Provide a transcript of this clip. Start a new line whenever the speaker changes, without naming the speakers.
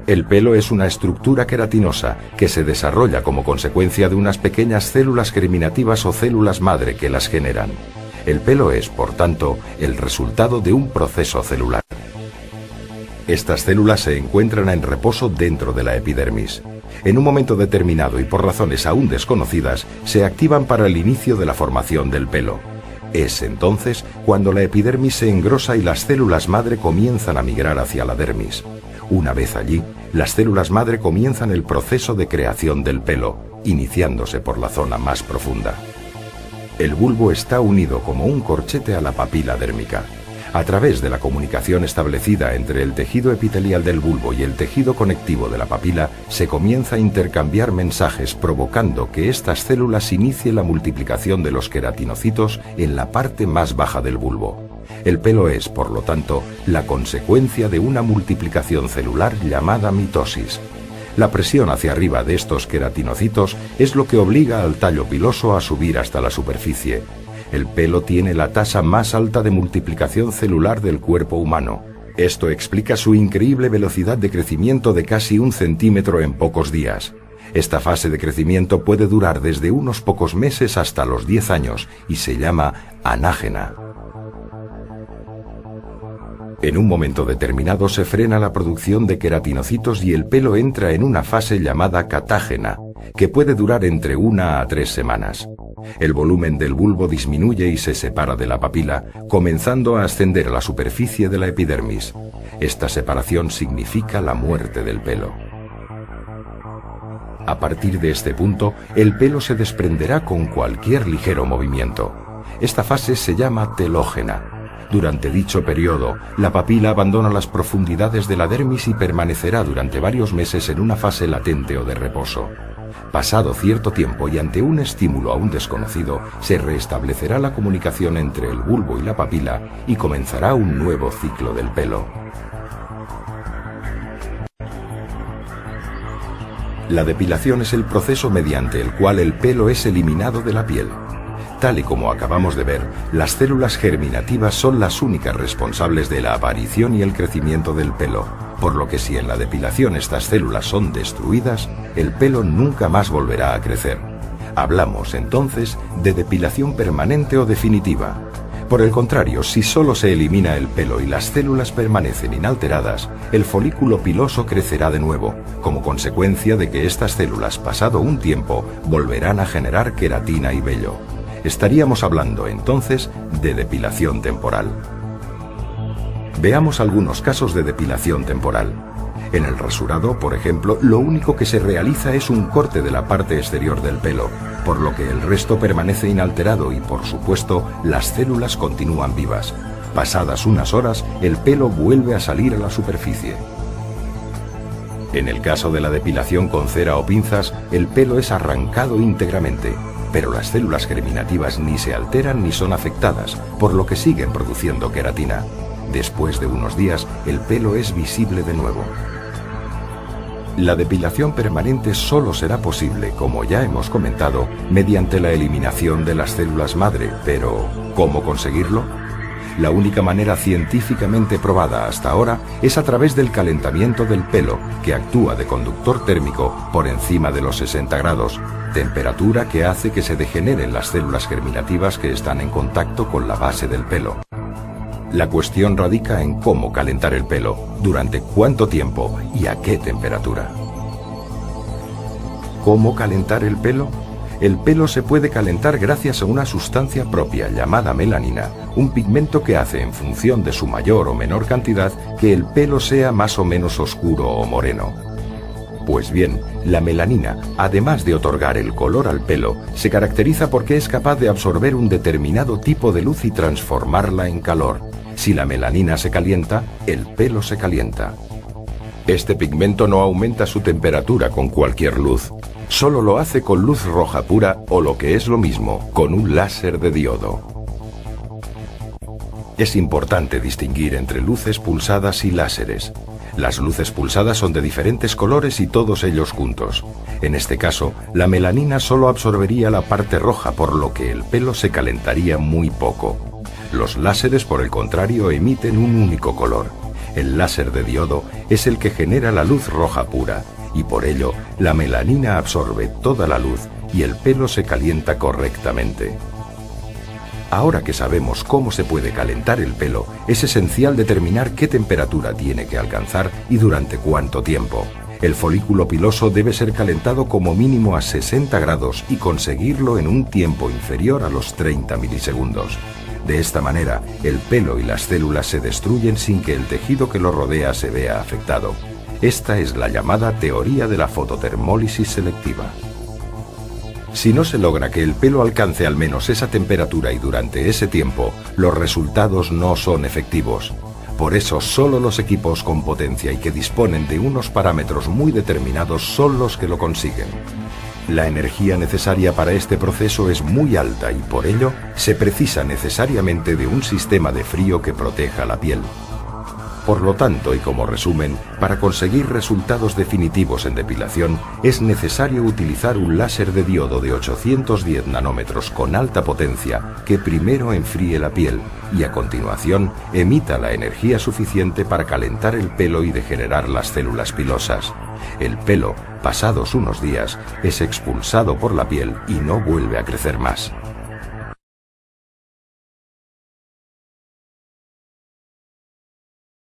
El pelo es una estructura queratinosa que se desarrolla como consecuencia de unas pequeñas células germinativas o células madre que las generan. El pelo es, por tanto, el resultado de un proceso celular. Estas células se encuentran en reposo dentro de la epidermis. En un momento determinado y por razones aún desconocidas, se activan para el inicio de la formación del pelo. Es entonces cuando la epidermis se engrosa y las células madre comienzan a migrar hacia la dermis. Una vez allí, las células madre comienzan el proceso de creación del pelo, iniciándose por la zona más profunda. El bulbo está unido como un corchete a la papila dérmica. A través de la comunicación establecida entre el tejido epitelial del bulbo y el tejido conectivo de la papila, se comienza a intercambiar mensajes provocando que estas células inicien la multiplicación de los queratinocitos en la parte más baja del bulbo. El pelo es, por lo tanto, la consecuencia de una multiplicación celular llamada mitosis. La presión hacia arriba de estos queratinocitos es lo que obliga al tallo piloso a subir hasta la superficie. El pelo tiene la tasa más alta de multiplicación celular del cuerpo humano. Esto explica su increíble velocidad de crecimiento de casi 1 centímetro en pocos días. Esta fase de crecimiento puede durar desde unos pocos meses hasta los 10 años y se llama anágena. En un momento determinado se frena la producción de queratinocitos y el pelo entra en una fase llamada catágena, que puede durar entre 1 a 3 semanas. El volumen del bulbo disminuye y se separa de la papila, comenzando a ascender a la superficie de la epidermis. Esta separación significa la muerte del pelo. A partir de este punto, el pelo se desprenderá con cualquier ligero movimiento. Esta fase se llama telógena. Durante dicho periodo, la papila abandona las profundidades de la dermis y permanecerá durante varios meses en una fase latente o de reposo. Pasado cierto tiempo y ante un estímulo aún desconocido, se restablecerá la comunicación entre el bulbo y la papila y comenzará un nuevo ciclo del pelo. La depilación es el proceso mediante el cual el pelo es eliminado de la piel. Tal y como acabamos de ver, las células germinativas son las únicas responsables de la aparición y el crecimiento del pelo, por lo que si en la depilación estas células son destruidas, el pelo nunca más volverá a crecer. Hablamos entonces de depilación permanente o definitiva. Por el contrario, si solo se elimina el pelo y las células permanecen inalteradas, el folículo piloso crecerá de nuevo, como consecuencia de que estas células, pasado un tiempo, volverán a generar queratina y vello. Estaríamos hablando entonces de depilación temporal. Veamos algunos casos de depilación temporal. En el rasurado, por ejemplo, lo único que se realiza es un corte de la parte exterior del pelo, por lo que el resto permanece inalterado y, por supuesto, las células continúan vivas. Pasadas unas horas, el pelo vuelve a salir a la superficie. En el caso de la depilación con cera o pinzas, el pelo es arrancado íntegramente, pero las células germinativas ni se alteran ni son afectadas, por lo que siguen produciendo queratina. Después de unos días, el pelo es visible de nuevo. La depilación permanente solo será posible, como ya hemos comentado, mediante la eliminación de las células madre, pero ¿cómo conseguirlo? La única manera científicamente probada hasta ahora es a través del calentamiento del pelo, que actúa de conductor térmico por encima de los 60 grados, temperatura que hace que se degeneren las células germinativas que están en contacto con la base del pelo. La cuestión radica en cómo calentar el pelo, durante cuánto tiempo y a qué temperatura. ¿Cómo calentar el pelo? El pelo se puede calentar gracias a una sustancia propia llamada melanina, un pigmento que hace en función de su mayor o menor cantidad que el pelo sea más o menos oscuro o moreno. Pues bien, la melanina, además de otorgar el color al pelo, se caracteriza porque es capaz de absorber un determinado tipo de luz y transformarla en calor. Si la melanina se calienta, el pelo se calienta. Este pigmento no aumenta su temperatura con cualquier luz. Solo lo hace con luz roja pura o lo que es lo mismo, con un láser de diodo. Es importante distinguir entre luces pulsadas y láseres. Las luces pulsadas son de diferentes colores y todos ellos juntos. En este caso, la melanina solo absorbería la parte roja, por lo que el pelo se calentaría muy poco. Los láseres, por el contrario, emiten un único color. El láser de diodo es el que genera la luz roja pura, y por ello la melanina absorbe toda la luz y el pelo se calienta correctamente. Ahora que sabemos cómo se puede calentar el pelo, es esencial determinar qué temperatura tiene que alcanzar y durante cuánto tiempo. El folículo piloso debe ser calentado como mínimo a 60 grados y conseguirlo en un tiempo inferior a los 30 milisegundos. De esta manera, el pelo y las células se destruyen sin que el tejido que lo rodea se vea afectado. Esta es la llamada teoría de la fototermólisis selectiva. Si no se logra que el pelo alcance al menos esa temperatura y durante ese tiempo, los resultados no son efectivos. Por eso, solo los equipos con potencia y que disponen de unos parámetros muy determinados son los que lo consiguen. La energía necesaria para este proceso es muy alta y por ello se precisa necesariamente de un sistema de frío que proteja la piel. Por lo tanto, y como resumen, para conseguir resultados definitivos en depilación es necesario utilizar un láser de diodo de 810 nanómetros con alta potencia que primero enfríe la piel y a continuación emita la energía suficiente para calentar el pelo y degenerar las células pilosas. El pelo, pasados unos días, es expulsado por la piel y no vuelve a crecer más.